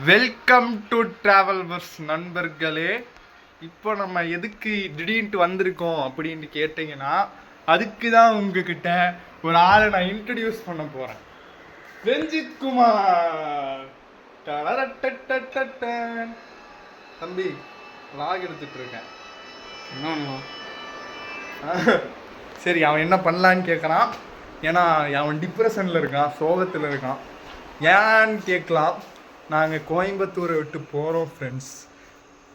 Welcome to travel bus நண்பர்களே. இப்போ நம்ம எதுக்கு திடீர்னு வந்திருக்கோம் அப்படின்னு கேட்டிங்கன்னா, அதுக்கு தான் உங்ககிட்ட ஒரு ஆளை நான் இன்ட்ரடியூஸ் பண்ண போகிறேன். ரஞ்சித் குமார். தம்பி லாக் எடுத்துட்டு இருக்கேன். சரி, அவன் என்ன பண்ணலான்னு கேட்குறான். ஏன்னா அவன் டிப்ரெஷனில் இருக்கான், சோகத்தில் இருக்கான். ஏன்னு கேட்கலாம். நாங்கள் கோயம்புத்தூரை விட்டு போகிறோம் ஃப்ரெண்ட்ஸ்.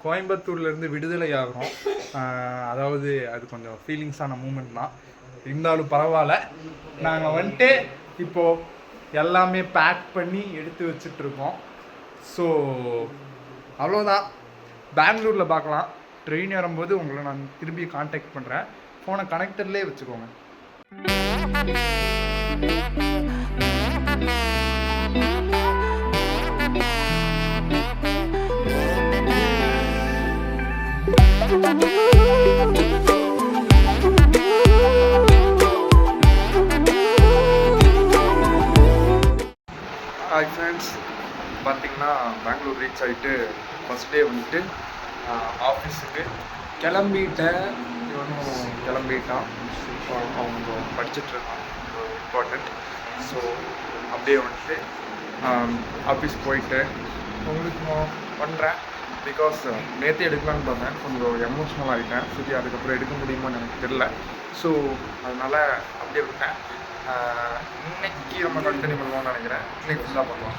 கோயம்புத்தூர்லேருந்து விடுதலை ஆகிறோம். அதாவது அது கொஞ்சம் ஃபீலிங்ஸான மூமெண்ட் தான், இருந்தாலும் பரவாயில்ல. நாங்கள் வந்துட்டு இப்போது எல்லாமே பேக் பண்ணி எடுத்து வச்சிட்ருக்கோம். ஸோ அவ்வளோதான். பெங்களூரில் பார்க்கலாம். ட்ரெயின் ஏறும்போது உங்களை நான் திரும்பி காண்டாக்ட் பண்ணுறேன். ஃபோனை கனெக்டர்லேயே வச்சுக்கோங்க. ஹாய் ஃப்ரெண்ட்ஸ், பார்த்தீங்கன்னா பெங்களூர் ரீச் ஆகிட்டு ஃபஸ்ட் டே வந்துட்டு ஆஃபீஸுக்கு கிளம்பிட்டேன். இவனும் கிளம்பிட்டான். அவங்க படிச்சுட்ருக்கான், இம்பார்ட்டண்ட். ஸோ அப்படியே வந்துட்டு ஆஃபீஸ் போயிட்டு உங்களுக்கு நான் பண்ணுறேன். பிகாஸ் நேற்று எடுக்கலான்னு பார்த்தேன், கொஞ்சம் எமோஷ்னல் ஆகிட்டேன். சரி, அதுக்கப்புறம் எடுக்க முடியுமான்னு எனக்கு தெரியல. ஸோ அதனால் அப்படியே விட்டேன். இன்னைக்கு நம்ம கண்டினியூ பண்ணுவோம்னு நினைக்கிறேன். இன்னைக்கு ஃபுல்லாக பண்ணுவோம்.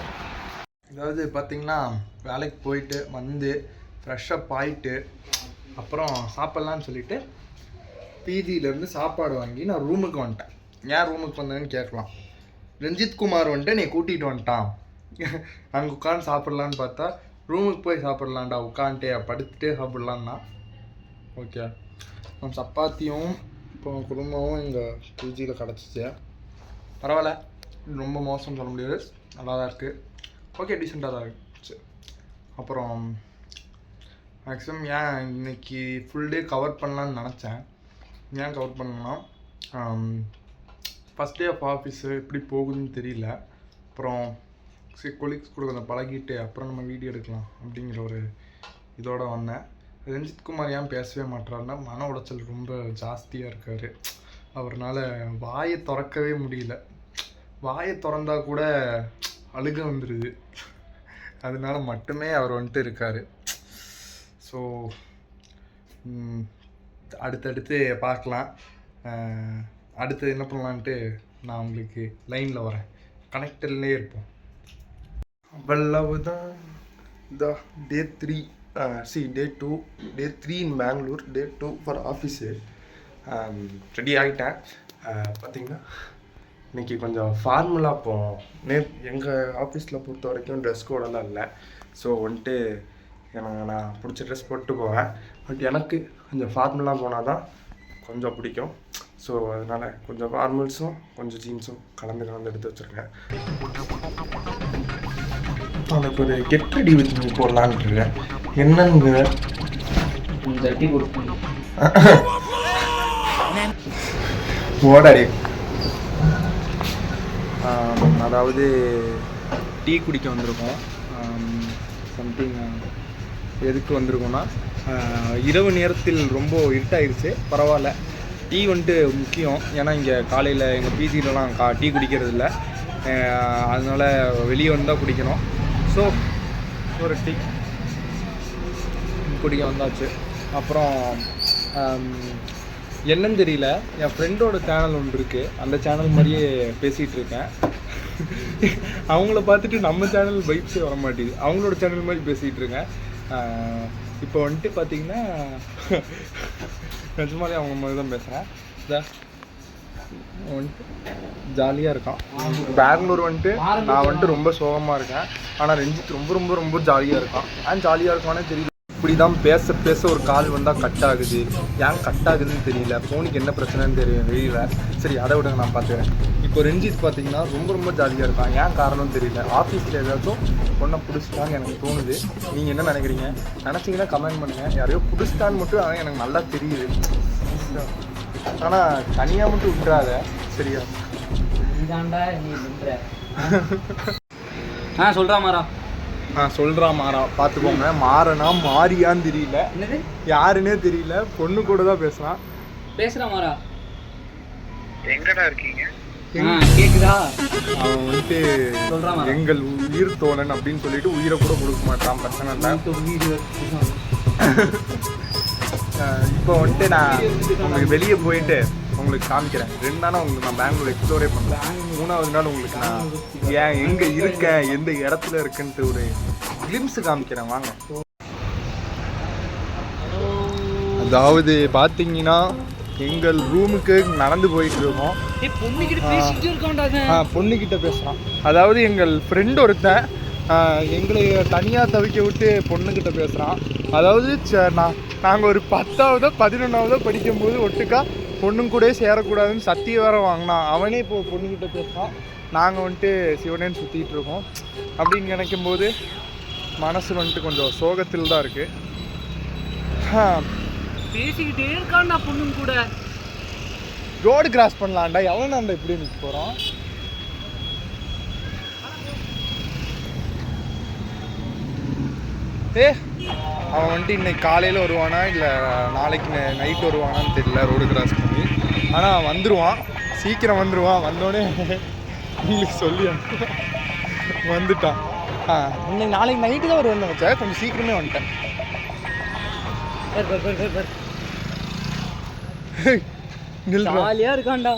அதாவது பார்த்திங்கன்னா, வேலைக்கு போயிட்டு வந்து ஃப்ரெஷ்ஷப் ஆகிட்டு அப்புறம் சாப்பிட்லான்னு சொல்லிவிட்டு பிஜியிலேருந்து சாப்பாடு வாங்கி நான் ரூமுக்கு வந்துட்டேன். ஏன் ரூமுக்கு வந்தேன்னு கேட்கலாம். ரஞ்சித் குமார் வந்துட்டு நீ கூட்டிகிட்டு வந்துட்டான். அங்கே உட்காந்து சாப்பிட்லான்னு பார்த்தா, ரூமுக்கு போய் சாப்பிட்லான்டா, உட்காந்துட்டே படுத்துகிட்டே சாப்பிட்லான்னா. ஓகே, நான் சப்பாத்தியும் இப்போ குடும்பமும் எங்கள் பிஜியில் கிடச்சிச்சு. பரவாயில்ல, ரொம்ப மோசம்னு சொல்ல முடியாது, நல்லா தான் இருக்குது. ஓகே, டீசெண்டாக தான் இருந்துச்சு. அப்புறம் மேக்ஸிமம் ஏன் இன்னைக்கு ஃபுல் டே கவர் பண்ணலான்னு நினச்சேன். ஏன் கவர் பண்ணேன்னா, ஃபஸ்ட் டே ஆஃப் ஆஃபீஸு எப்படி போகுதுன்னு தெரியல. அப்புறம் சரி, கொலீக்ஸ் கூட கொஞ்சம் பழகிட்டு அப்புறம் நம்ம வீடியோ எடுக்கலாம் அப்படிங்கிற ஒரு இதோடு வந்தேன். ரஞ்சித் குமார் ஏன் பேசவே மாட்டாருன்னா, மன உளைச்சல் ரொம்ப ஜாஸ்தியாக இருக்கார். அவரால் வாயை திறக்கவே முடியல. வாயை திறந்தா கூட அழுக வந்துடுது. அதனால மட்டுமே அவர் வந்துட்டு இருக்கார். ஸோ அடுத்தடுத்து பார்க்கலாம். அடுத்து என்ன பண்ணலான்ட்டு நான் உங்களுக்கு லைனில் வரேன். கனெக்டர்லேயே இருப்போம். அவ்வளவுதான். டே 3 டே 2 டே 3 இன் பெங்களூர், டே 2 ஃபார் ஆஃபீஸு. ரெடி ஆகிட்டேன். பார்த்திங்கன்னா இன்றைக்கி கொஞ்சம் ஃபார்மலாக போவோம். எங்கள் ஆஃபீஸில் பொறுத்த வரைக்கும் ட்ரெஸ் கோடெல்லாம் இல்லை. ஸோ வந்துட்டு நான் பிடிச்ச ட்ரெஸ் போட்டு போவேன். பட் எனக்கு கொஞ்சம் ஃபார்மலாக போனால் தான் கொஞ்சம் பிடிக்கும். ஸோ அதனால் கொஞ்சம் ஃபார்மல்ஸும் கொஞ்சம் ஜீன்ஸும் கலந்து எடுத்து வச்சுருக்கேன். எனக்கு ஒரு கெட் ரெடி வித் போடலான்னு இருக்கேன். என்னங்க ஓடாடி, அதாவது டீ குடிக்க வந்திருக்கோம். சம்திங் எதுக்கு வந்திருக்கோன்னா, இரவு நேரத்தில் ரொம்ப இருட்டாயிருச்சு. பரவாயில்ல, டீ வந்துட்டு முக்கியம். ஏன்னா இங்கே காலையில் எங்கள் பிஜிலலாம் டீ குடிக்கிறது இல்லை. அதனால் வெளியே வந்தால் குடிக்கணும். ஸோ ஒரு டீ குடிக்க வந்தாச்சு. அப்புறம் என்னன்னு தெரியல, என் ஃப்ரெண்டோட சேனல் ஒன்று இருக்குது. அந்த சேனல் மாதிரியே பேசிகிட்டு இருக்கேன். அவங்கள பார்த்துட்டு நம்ம சேனல் வைப்ஸே வர மாட்டேங்குது. அவங்களோட சேனல் மாதிரி பேசிகிட்டு இருக்கேன். இப்போ வந்துட்டு பார்த்திங்கன்னா நிஜமாலே அவங்க மாதிரி தான் பேசுகிறேன். வந்துட்டு ஜாலியாக இருக்கான். பெங்களூர் வந்துட்டு நான் வந்துட்டு ரொம்ப சோகமாக இருக்கேன். ஆனால் ரஞ்சித் ரொம்ப ரொம்ப ரொம்ப ஜாலியாக இருக்கான். ஏன் ஜாலியாக இருக்கானே தெரியல. இப்படி தான் பேச ஒரு கால் வந்தால் கட் ஆகுது. ஏன் கட் ஆகுதுன்னு தெரியல. ஃபோனுக்கு என்ன பிரச்சனைன்னு தெரியல. சரி, அதை விடுங்க, நான் பார்த்துக்கிறேன். இப்போ ரஞ்சித் பார்த்தீங்கன்னா ரொம்ப ரொம்ப ஜாலியாக இருக்கான். ஏன் காரணம்னு தெரியல. ஆஃபீஸில் ஏதாச்சும் பொண்ணை பிடிச்சிட்டான்னு எனக்கு தோணுது. நீங்கள் என்ன நினைக்கிறீங்க? நினச்சிங்கன்னா கமெண்ட் பண்ணுங்கள். யாரையோ பிடிச்சிட்டான்னு மட்டும் ஆனால் எனக்கு நல்லா தெரியுது. ஆனால் தனியாக மட்டும் விட்டுறாத, சரியா? சொல்றா மாறா. சொல்றா மாறா, பார்த்துக்கோங்க. மாறனா மாறியான்னு தெரியல, யாருன்னே தெரியல, பொண்ணு கூட தான் பேசுறான். பேசுறா மாறா. எங்கடா இருக்கீங்க? கேக்குதா? அவன் வந்துட்டு எங்கள் உயிர் தோழன் அப்படின்னு சொல்லிட்டு உயிரை கூட கொடுக்க மாட்டான். பிரச்சனை இல்லை. இப்போ வந்துட்டு நான் உங்களுக்கு வெளியே போயிட்டு உங்களுக்கு காமிக்கிறேன். 2 நாளாக உங்களுக்கு நான் பெங்களூர் எக்ஸ்ப்ளோரே பண்ணுறேன். 3வது நாள் உங்களுக்கு நான் ஏன் எங்கே இருக்கேன், எந்த இடத்துல இருக்குன்ட்டு ஒரு கிளிம்ஸ் காமிக்கிறேன். வாங்க. அதாவது பார்த்தீங்கன்னா எங்கள் ரூமுக்கு நடந்து போயிட்டு இருக்கோம். பொண்ணுக்கிட்ட பேசுகிறான். அதாவது எங்கள் ஃப்ரெண்ட் ஒருத்தன் எங்களை தனியாக தவிக்க விட்டு பொண்ணுக்கிட்ட பேசுகிறான். அதாவது நாங்கள் ஒரு 10ஆவதோ 11ஆவதோ படிக்கும்போது ஒட்டுக்கா பொண்ணுங்க கூட சேரக்கூடாதுன்னு சத்தியம் வேறு வாங்கினான். அவனே இப்போ பொண்ணுக்கிட்ட பேசுகிறான். நாங்கள் வந்துட்டு சிவனேன்னு சுற்றிட்டு இருக்கோம். அப்படின்னு நினைக்கும்போது மனசு வந்துட்டு கொஞ்சம் சோகத்தில் தான் இருக்குது. பேசிக்கிட்டே இருக்கான்டா பொண்ணுங்க கூட. ரோடு கிராஸ் பண்ணலாம்டா, எவனாண்டா இப்படி நிற்க போகிறோம்? அவன் வந்துட்டு இன்னைக்கு காலையில் வருவானா இல்லை நாளைக்கு நைட் வருவானான்னு தெரியல ரோடு கிராஸ் பண்ணி. ஆனால் வந்துடுவான், சீக்கிரம் வந்துடுவான். வந்தோடனே உங்களுக்கு சொல்லி வந்துட்டான். இன்னைக்கு நாளைக்கு நைட்டு தான் வருவான்னு வச்சேன், கொஞ்சம் சீக்கிரமே வந்துட்டேன். ஜாலியா இருக்கான்டா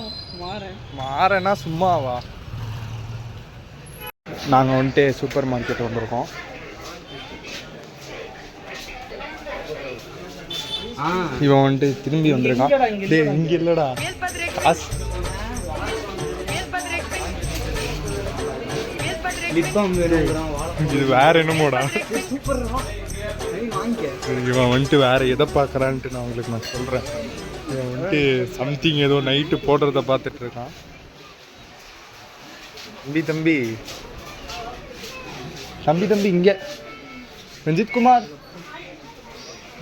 மாறனா சும்மாவா? நாங்கள் வந்துட்டு சூப்பர் மார்க்கெட் வந்திருக்கோம். இவன் வந்துட்டு திரும்பி வந்திருக்கான். இங்க இல்லடா காசு. இது வேற என்னமோடா. இவன் வந்துட்டு வேற எதை பார்க்கறான்ட்டு நான் உங்களுக்கு சொல்றேன். இவன் வந்துட்டு சம்திங் ஏதோ நைட்டு போடுறத பார்த்துட்டு இருக்கான். தம்பி இங்க ரஞ்சித் குமார்,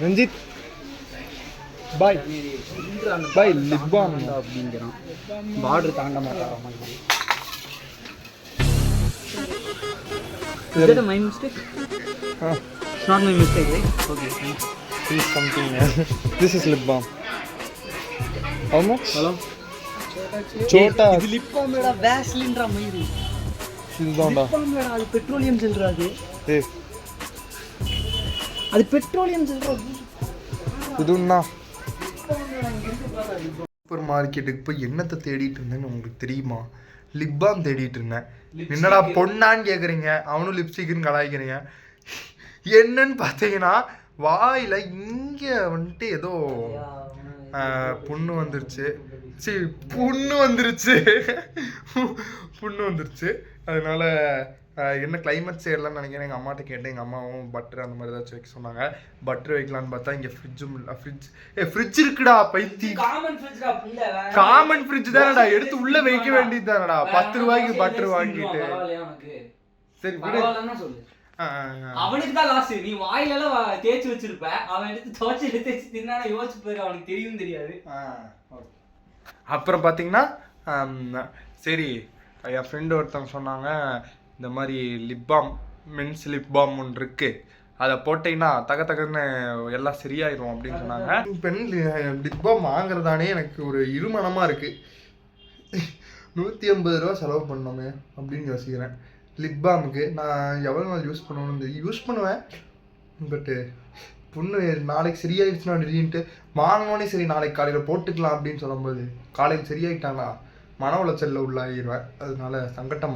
ரஞ்சித் பாய் லிப் பாம் அப்படிங்கிறான். பார்டர் தாண்ட மாட்டான். Is that my mistake? It's not my mistake, right? Okay. This is something. This is lip balm. How much? Hello. Chota. இது lip balm டா, Vaseline-ன்ற மாதிரி. இதுதான்டா. Lip balm டா, அது பெட்ரோலியம் ஜெல்ரா அது. ஏய். அது பெட்ரோலியம் ஜெல்ரா. இதுன்னா சூப்பர் மார்க்கெட்டுக்கு போய் என்னத்தை தேடிட்டு இருந்தேன்னு உங்களுக்கு தெரியுமா? லிப் பாம் தேடிட்டு இருந்தேன். என்னடா பொண்ணான்னு கேட்குறீங்க, அவனும் லிப்ஸ்டிக்னு கலாய்க்கிறீங்க. என்னன்னு பார்த்தீங்கன்னா வாயில் இங்கே வந்துட்டு ஏதோ புண்ணு வந்துருச்சு. அதனால என்ன கிளைமேட் சேரலான்னு நினைக்கிறேன். எங்கள் அம்மாட்ட கேட்டேன். எங்கள் அம்மாவும் பட்டர் அந்த மாதிரி ஏதாச்சும் வைக்க சொன்னாங்க. பட்டர் வைக்கலான்னு பார்த்தா இங்கே ஃப்ரிட்ஜும் இல்லை. ஃப்ரிட்ஜ் இருக்குடா பைத்தி. காமன் ஃப்ரிட்ஜ் தானடா, எடுத்து உள்ள வைக்க வேண்டியது தானடா. 10 ரூபாய்க்கு பட்டர் வாங்கிட்டு. சரி அவனுக்கு தான் லாஸ். நீ வாயில எல்லாம் தேய்ச்சி வச்சிருப்ப, அவன் எடுத்து தேய்ச்சி தின்னா யோசிச்சு போயிரு, அவனுக்கு தெரியும் தெரியாது. அப்புறம் பார்த்தீங்கன்னா சரி என் ஃப்ரெண்டு ஒருத்தவங்க சொன்னாங்க இந்த மாதிரி lip balm, men's lip balm ஒன்று இருக்குது, அதை போட்டிங்கன்னா தகன்னு எல்லாம் சரியாயிரும் அப்படின்னு சொன்னாங்க. பெண் லிப் பாம் வாங்குறதானே எனக்கு ஒரு இருமனமாக இருக்குது. 150 ரூபா செலவு பண்ணோமே அப்படின்னு யோசிக்கிறேன். லிப் பாமுக்கு நான் எவ்வளோ நாள் யூஸ் பண்ணுவேன். பட்டு பொண்ணு நாளைக்கு சரியாயிடுச்சுன்னா திடீர்னுட்டு வாங்கினோடனே சரி நாளைக்கு காலையில் போட்டுக்கலாம் அப்படின்னு சொல்லும்போது காலையில் சரியாயிட்டாங்களா மன உளைச்சலில் உள்ளாகிடுவேன். அதனால சங்கட்டம்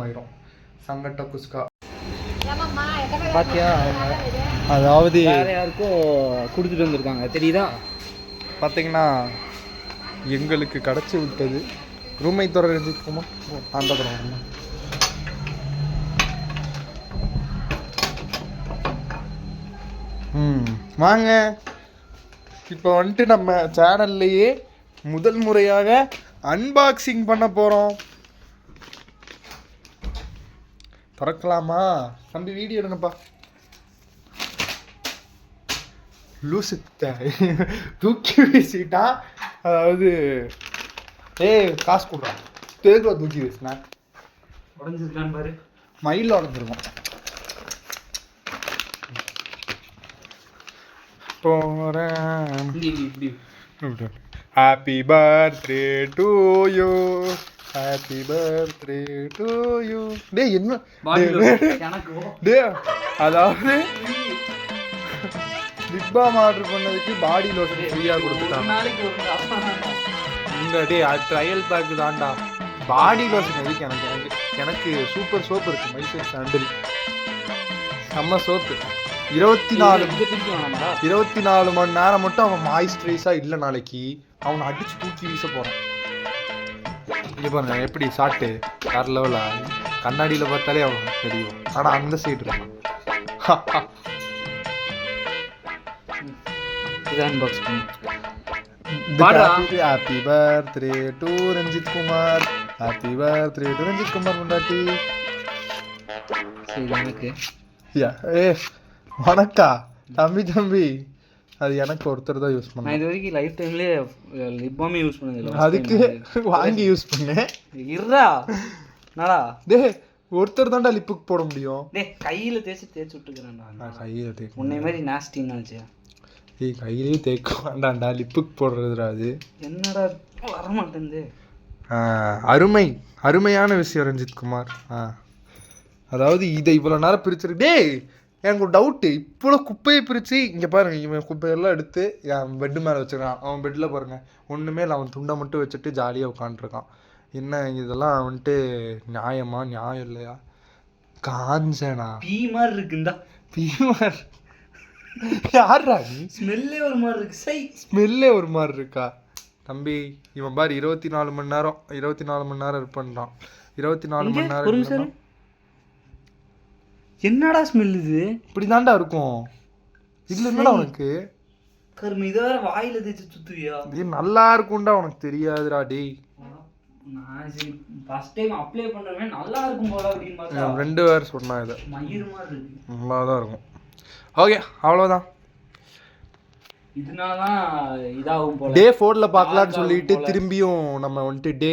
குஸ்கா பாத்தியா. அதாவது யாருக்கும் கொடுத்துட்டு வந்திருக்காங்க தெரியுதா. பார்த்தீங்கன்னா எங்களுக்கு கிடச்சி விட்டது ரூமை துறை ரஞ்சித்குமா அந்த தரம் வாங்க. இப்போ வந்துட்டு நம்ம சேனல்லையே முதல் முறையாக அன்பாக்சிங் பண்ண போகிறோம். திறக்கலாமா தம்பி? வீடியோ எடுங்கப்பா. லூசு தூக்கி வீசிட்டா. அதாவது காசு கொடுறான் தேர்தல் தூக்கி வீசினா உடஞ்சிருக்கான்னு பாரு. மயிலில் உடஞ்சிருக்கும். போகிறேன். இப்படி happy birthday to you, happy birthday to you. டேய் என்ன எனக்கு டே, அதாவது லிப் பாம் ஆர்டர் பண்ணதுக்கு பாடி லோஷன் ஃப்ரீயாக கொடுத்துட்டாங்க. நாளைக்கு ஒரு இந்த டே அது ட்ரையல் பேக்கு தான்டா. பாடி லோஷன் எதுக்கு எனக்கு சூப்பர் சோப்பு இருக்குது, மைசூர் சாண்டில் செம்ம சோப்பு. 24 மணி நேரம் மட்டும் அவன் மாய்ஸ்சரைஸாக இல்லை நாளைக்கு அவனை அடிச்சு தூக்கி வீச போகிறான். இங்கே பாருங்க எப்படி சாப்பிட்டு வேற லெவலாக கண்ணாடியில் பார்த்தாலே அவன் தெரியும். ஆனால் அந்த சைடு இருக்கான். Happy birthday to Ranjith Kumar, happy birthday to Ranjith Kumar முண்டாட்டி. எனக்கு ஏ வணக்கா தம்பி, அது எனக்கு ஒருத்தர் தான் யூஸ் பண்ணேன். நான் இது வரைக்கும் லைஃப் டைம்லேயே லிப் பாமே யூஸ் பண்ணதில்லை. அதுக்கு வாங்கி யூஸ் பண்ணேன். இருடா நாடா டே ஒருத்தர் தான்டா லிப்புக்கு போட முடியும். டே கையில் தேய்ச்சி விட்டுக்கிறேன்டா. கையில் தேய்க்க உன்னை மாதிரி நாஸ்டின்னு நினச்சேன். ஏய் கையிலேயே தேய்க்க வேண்டாம்டா, லிப்புக்கு போடுறதுடா அது. என்னடா வரமாட்டேங்குது. அருமையான விஷயம் ரஞ்சித் குமார். அதாவது இதை இவ்வளோ நேரம் பிரிச்சிருக்கு. டே எனக்கு ஒரு டவுட்டு, இவ்வளோ குப்பையை பிரித்து இங்கே பாருங்க, இவன் குப்பையெல்லாம் எடுத்து என் பெட்டு மேலே வச்சுருக்கான். அவன் பெட்டில் பாருங்கள் ஒன்றுமே இல்லை, அவன் துண்டை மட்டும் வச்சுட்டு ஜாலியாக உட்காந்துருக்கான். என்ன இதெல்லாம் வந்துட்டு நியாயம் இல்லையா? காஞ்சனா பீ மாதிரி இருக்குந்தா. பீ மாதிரி யாரா நீ? ஸ்மெல்லே ஒரு மாதிரி இருக்கு. ஸ்மெல்லே ஒரு மாதிரி இருக்கா தம்பி? இவன் பாரு 24 மணி நேரம் இருப்பான். 24 மணி நேரம் என்னடா ஸ்மெல் இது? இப்படி தாண்டா இருக்கும். இதுல என்னடா உனக்கு கரும இதை வேற வாயில தேய்ச்சி சுத்துவியா? இது நல்லா இருக்கும்டா, உனக்கு தெரியாதுடா டேய். நான் ஃபர்ஸ்ட் டைம் அப்ளை பண்றேன் நல்லா இருக்கும் போல அப்படின்னு பார்த்தா 2 பேர் சொன்னா இதை மயிர் மாதிரி இருக்கு. நல்லா தான் இருக்கும். ஓகே அவ்வளோதான். இதனாலதான் இதாகும் போல. டே 4ல பார்க்கலான்னு சொல்லிட்டு திரும்பியும் நம்ம வந்துட்டு டே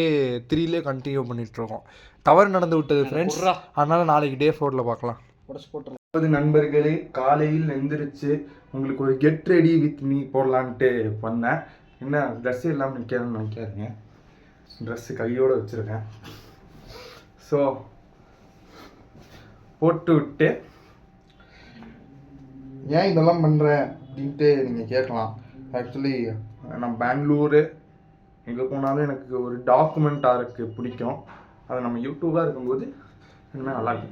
3லே கண்டினியூ பண்ணிட்டு இருக்கோம். தவறு நடந்து விட்டது ஃப்ரெண்ட்ஸ், அதனால நாளைக்கு டே 4ல பார்க்கலாம். நண்பர்களே, காலையில் எந்திரிச்சு உங்களுக்கு ஒரு கெட் ரெடி வித் மீ போடலான்ட்டு பண்ணேன். என்ன ட்ரெஸ் இல்லாமல் நிற்கிறேன்னு நினைக்காதீங்க, ட்ரெஸ்ஸு கையோடு வச்சுருக்கேன். ஸோ போட்டு விட்டு ஏன் இதெல்லாம் பண்ணுறேன் அப்படின்ட்டு நீங்கள் கேட்கலாம். ஆக்சுவலி நான் பெங்களூரு எங்கே போனாலும் எனக்கு ஒரு டாக்குமெண்ட்டாக இருக்குது பிடிக்கும். அது நம்ம யூடியூபாக இருக்கும்போது இன்னுமே நல்லா இருக்கு.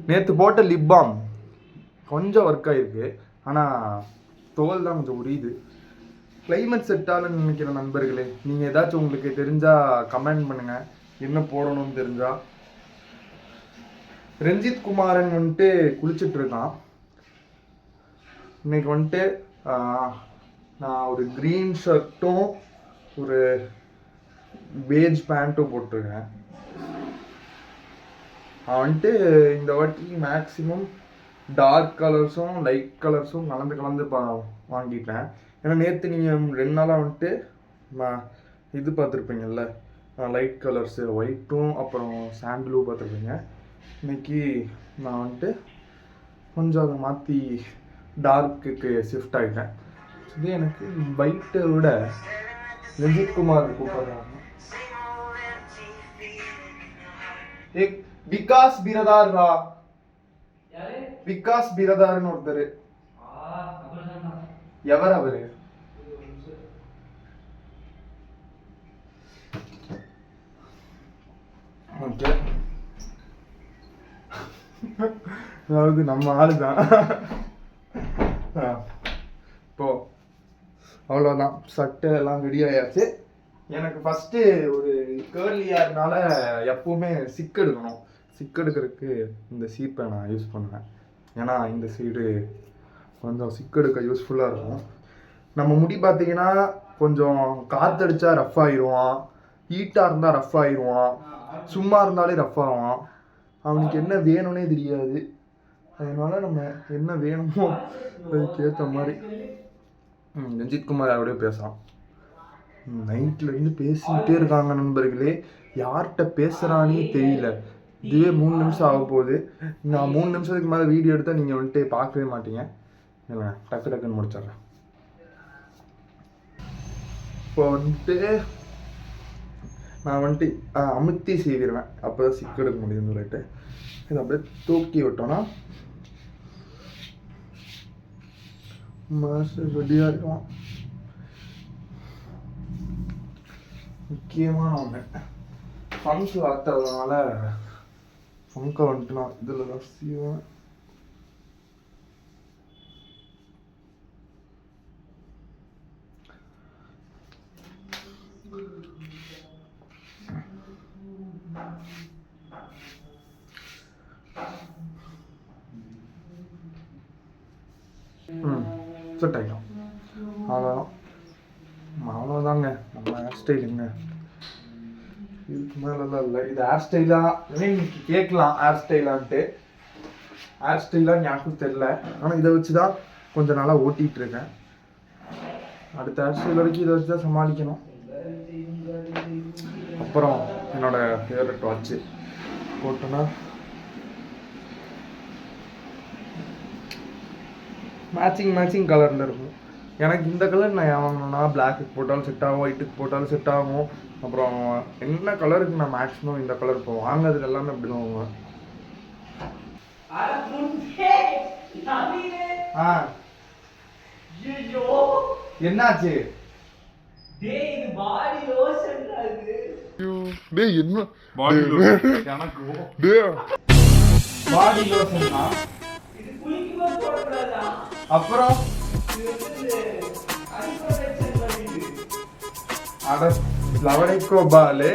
நேற்று போட்ட லிப் பாம் கொஞ்சம் ஒர்க் ஆகிருக்கு, ஆனால் தோல் தான் கொஞ்சம் உரியுது. கிளைமேட் செட் ஆகலன்னு நினைக்கிற நண்பர்களே, நீங்கள் ஏதாச்சும் உங்களுக்கு தெரிஞ்சால் கமெண்ட் பண்ணுங்கள், என்ன போடணும்னு தெரிஞ்சால். ரஞ்சித் குமாரன் வந்துட்டு குளிச்சுட்ருக்கான். இன்னைக்கு வந்துட்டு நான் ஒரு க்ரீன் ஷர்ட்டும் ஒரு பேஜ் பேண்ட்டும் போட்டிருக்கேன். அவன் வந்துட்டு இந்த வாட்டி மேக்ஸிமம் டார்க் கலர்ஸும் லைட் கலர்ஸும் கலந்து வாங்கிட்டேன். ஏன்னா நேற்று நீங்கள் 2 நாளாக வந்துட்டு இது பார்த்துருப்பீங்கல்ல, லைட் கலர்ஸு ஒயிட்டும் அப்புறம் சாண்டிலும் பார்த்துருப்பீங்க. இன்னைக்கு நான் வந்துட்டு கொஞ்சம் அதை மாற்றி டார்க்குக்கு ஷிஃப்ட் ஆகிட்டேன். இது எனக்கு ஒயிட்டை விட ரஞ்சித் குமார் கூப்பிடுறாங்க. விகாஸ் பிரதார்ரா, விகாஸ் பிரதார்னு ஒருத்தர். எவர் அவரு? ஓகே, அதாவது நம்ம ஆளுதான். இப்போ அவ்வளோதான், சட்டை எல்லாம் ரெடி ஆயாச்சு. எனக்கு ஃபஸ்ட்டு ஒரு கேர்லி ஹேர்னால எப்பவுமே சிக் எடுக்கணும். சிக் எடுக்கிறதுக்கு இந்த சீப்பை நான் யூஸ் பண்ணுவேன். ஏன்னா இந்த சைடு கொஞ்சம் சிக் எடுக்க யூஸ்ஃபுல்லாக இருக்கும். நம்ம முடி பார்த்தீங்கன்னா கொஞ்சம் காற்றடிச்சா ரஃப் ஆகிடுவான், ஹீட்டாக இருந்தால் ரஃப் ஆகிடுவான், சும்மா இருந்தாலே ரஃப் ஆவான். அவனுக்கு என்ன வேணும்னே தெரியாது. அதனால நம்ம என்ன வேணுமோ அதுக்கேற்ற மாதிரி. ரஞ்சித் குமார் அவரோடய பேசலாம். நைட்லேருந்து பேசிக்கிட்டே இருக்காங்க நண்பர்களே, யார்கிட்ட பேசுகிறானே தெரியல. இதுவே 3 நிமிஷம் ஆக போகுது. நான் 3 நிமிஷத்துக்கு மேலே வீடியோ எடுத்தால் நீங்கள் வந்துட்டு பார்க்கவே மாட்டீங்க. இல்லை டக்குன்னு முடிச்சிட்றேன். இப்போ வந்துட்டு நான் வந்துட்டு அமுத்தி செய்விடுவேன், அப்போ தான் சிக்கு எடுக்க முடியும்னு சொல்லிட்டு இதை அப்படியே தூக்கி விட்டோன்னா மாஸ்டர் ரெடியாக இருக்கும். முக்கியமான ஒன்று ஃபங்கு வளர்த்துறதுனால ஃபங்கை வந்துட்டு நான் இதில் தான் செய்வேன். செட் ஆகிடும். அவ்வளோதாங்க நம்ம ஹேர் ஸ்டைலுங்க. இதுக்கு மேலெல்லாம் இல்லை. இது ஹேர் ஸ்டைலாக இன்னைக்கு கேட்கலாம், ஹேர் ஸ்டைலான்ட்டு. ஹேர் ஸ்டைலாக எனக்கும் தெரில, ஆனால் இதை வச்சு தான் கொஞ்சம் நாளாக ஓட்டிகிட்டு இருக்கேன். அடுத்த ஹேர் ஸ்டைல் வரைக்கும் இதை வச்சு தான் சமாளிக்கணும். அப்புறம் என்னோட ஃபேவரட் வாட்ச்சு போட்டோன்னா மேட்சிங் கலரில் இருக்கும். எனக்கு இந்த கலர் நான் ஏன் வாங்கணும்னா பிளாக்குக்கு போட்டாலும் செட் ஆகும், ஒயிட்டுக்கு போட்டாலும் செட் ஆகும். அப்புறம் என்ன கலருக்கு நான் மேக்ஸிமம் இந்த கலர் இப்போ வாங்குறது எல்லாமே அப்படி தான் வாங்குவேன். என்னாச்சு? என்ன பாடி லோஷன்? அப்புறம் அட லவணிக்கோ பாலே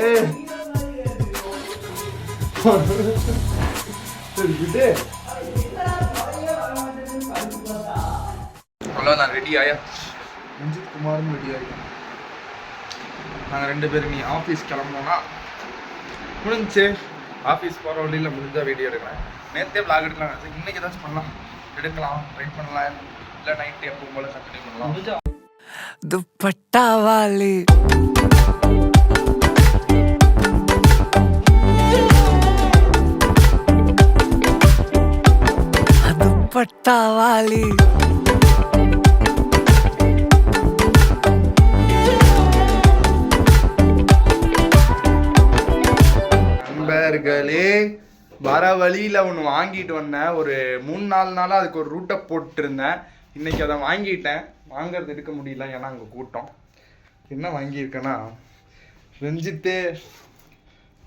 அவ்வளோதான், ரெடி ஆயா. ரஞ்சித் குமாரும் ரெடி ஆகிடும். நாங்கள் 2 பேரும் நீ ஆஃபீஸ் கிளம்புனோன்னா முடிஞ்சு ஆஃபீஸ் போகிற வழியில் முடிஞ்சால் வீடியோ எடுக்கலாம். நேற்றே விளாக் எடுக்கலாம், இன்னைக்கு ஏதாச்சும் பண்ணலாம், எடுக்கலாம், ட்ரை பண்ணலாம். இல்லை நைட்டு எப்பவும் போல கண்டினியூ பண்ணலாம். दुपट्टा वाली दुपट्टा वाली நண்பர்களே, வர வழியில் ஒன்று வாங்கிட்டு வந்தேன். ஒரு 3-4 நாளாக அதுக்கு ஒரு ரூட்டை போட்டுருந்தேன். இன்னைக்கு அதை வாங்கிட்டேன். வாங்கிறது எடுக்க முடியல, ஏன்னா அங்கே கூட்டம். என்ன வாங்கியிருக்கேன்னா, ரஞ்சித்தே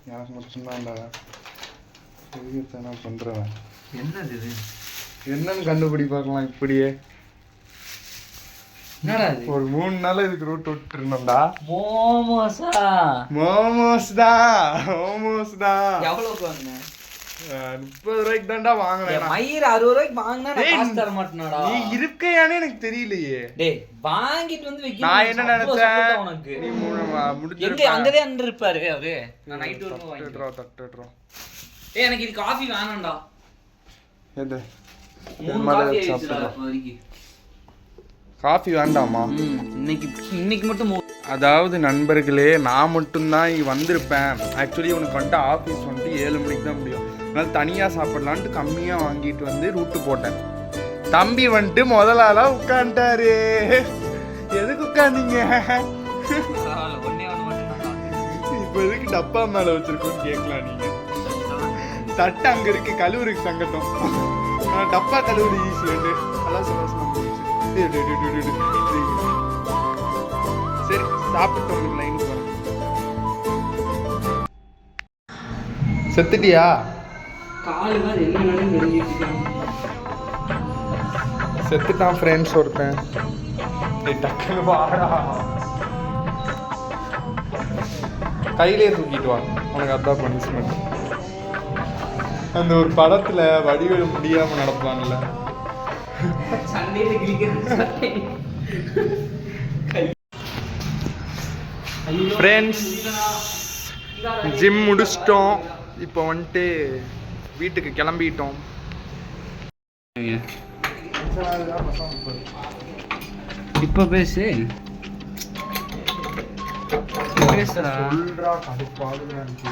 எனக்கு மட்டும்தான்டா நான் பண்ணுறேன். என்னது இது? என்னன்னு கண்டுபிடி பார்க்கலாம். இப்படியே என்னடா இது? ஒரு 3 நாள் இதுக்கு ரூட் விட்டு இருந்தோம்டா. மோமோஸா? மோமோஸ் தான். எவ்வளவுக்கு வாங்கின? 30 ரூபாய்க்கு தான்டா வாங்கினேன். மயிர் 60 ரூபாய்க்கு வாங்கினா நான் காசு தர மாட்டேனாடா. நீ இருக்கையானே எனக்கு தெரியலையே. டேய் வாங்கிட்டு வந்து வைக்க. நான் என்ன நினைச்சேன், உனக்கு நீ முடிஞ்சு எங்க அங்கதே அங்க இருப்பாரு அவரு. நான் நைட் வரைக்கும் வாங்கிடுறோம். தட்டுறோம். டேய் எனக்கு இது காபி வேணாம்டா. எது? 3 காபி ஆயிடுச்சுடா இப்போதைக்கு. காஃபி வேண்டாமா? இன்னைக்கு மட்டும் அதாவது நண்பர்களே, நான் மட்டும்தான் இங்கே வந்திருப்பேன். ஆக்சுவலி உனக்கு வந்துட்டு ஆஃபீஸ் வந்துட்டு 7 மணிக்கு தான் முடியும். அதனால் தனியாக சாப்பிட்லான்ட்டு கம்மியாக வாங்கிட்டு வந்து ரூட்டு போட்டேன். தம்பி வந்துட்டு முதலாளாக உட்காந்துட்டாரு. எதுக்கு உட்காந்தீங்க? இப்போ எதுக்கு டப்பா மேலே வச்சிருக்கோன்னு கேட்கலாம் நீங்கள். தட்டு அங்கே இருக்கு, கழுவுறதுக்கு சங்கட்டம். டப்பா கழுவுறது ஈஸியாண்டு அதான் சொல்ல. சரி சாப்பிட்டு உங்களுக்கு லைனுக்கு வரேன். செத்துட்டியா? செத்துட்டான் ஃப்ரெண்ட்ஸ் ஒருத்தன். டக்குன்னு வாடா, கையிலே தூக்கிட்டு வா, உனக்கு அதான் பனிஷ்மெண்ட். அந்த ஒரு படத்துல வடிவேலு முடியாம நடப்பான்ல, ஃப்ரெண்ட்ஸ் ஜிம் முடிச்சிட்டோம். இப்போ வந்துட்டு வீட்டுக்கு கிளம்பிட்டோம். இப்போ பேசு. சொல்றா, கடுப்பாகுதுடா எனக்கு.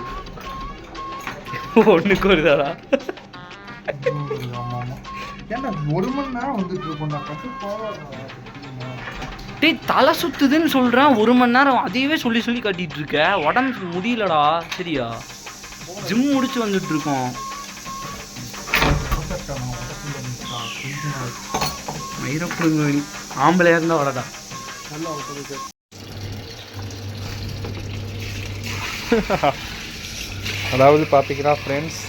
ஒண்ணுக்கு வருதாடா? ஆமா ஆமா. ஏன்னா 1 மணி நேரம் வந்துட்டு இருக்கோம். நான் கடுப்பாக டேய் தலை சுத்துதுன்னு சொல்கிறேன் 1 மணி நேரம் அதையவே சொல்லி சொல்லி கட்டிட்டு இருக்க. உடம்பு முடியலடா. சரியா ஜிம் முடிச்சு வந்துட்டு இருக்கோம். மயிரப்புடுங்க ஆம்பளையா இருந்தா வரடா. அதாவது பார்த்தீங்கன்னா ஃப்ரெண்ட்ஸ்,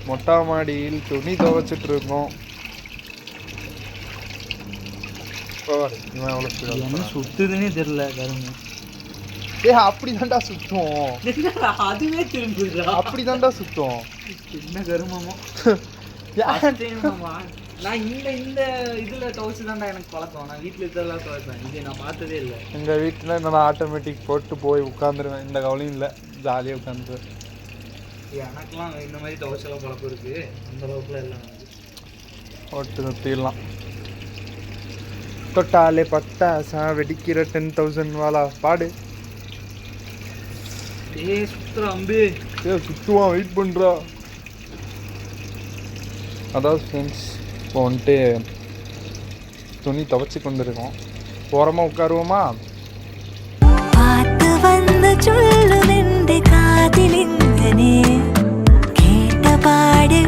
மொட்டை மாடியில் துணி துவைச்சிட்டு இருக்கோம். இவன் எவ்வளோ என்ன சுத்துதுன்னே தெரியல கரும்பு. அப்படி தான்டா சுத்தம், அதுவே திரும்பிடுறா. அப்படி தான்டா சுத்தம். என்ன கருமமோ. நான் இந்த இதுல துவைச்சு தான்டா எனக்கு பழக்கம். நான் வீட்டில் இதெல்லாம் துவைப்பேன். இது நான் பார்த்ததே இல்லை. எங்கள் வீட்டில் நான் ஆட்டோமேட்டிக் போட்டு போய் உட்காந்துருவேன். இந்த கவலையும் இல்லை, ஜாலியாக உட்காந்துருவேன். எனக்குலாம் இந்த மாதிரி துவைச்சலாம் பழக்கம் இருக்கு. அந்த அளவுக்குலாம் எல்லாம் போட்டு நிறுத்திடலாம். தொட்டாலே பட்டாசா வெடிக்கிற 10,000 வாலா பாடு. சுத்துற அம்பு சுத்துவான், வெயிட் பண்ணுறா. அதாவது ஃப்ரெண்ட்ஸ், இப்போ வந்துட்டு துணி துவைச்சி கொண்டு இருக்கோம். ஓரமாக உட்காருவோமா? பார்த்து வந்து சொல்லுவென்று காதிலிங்கனே கேட்ட பாடு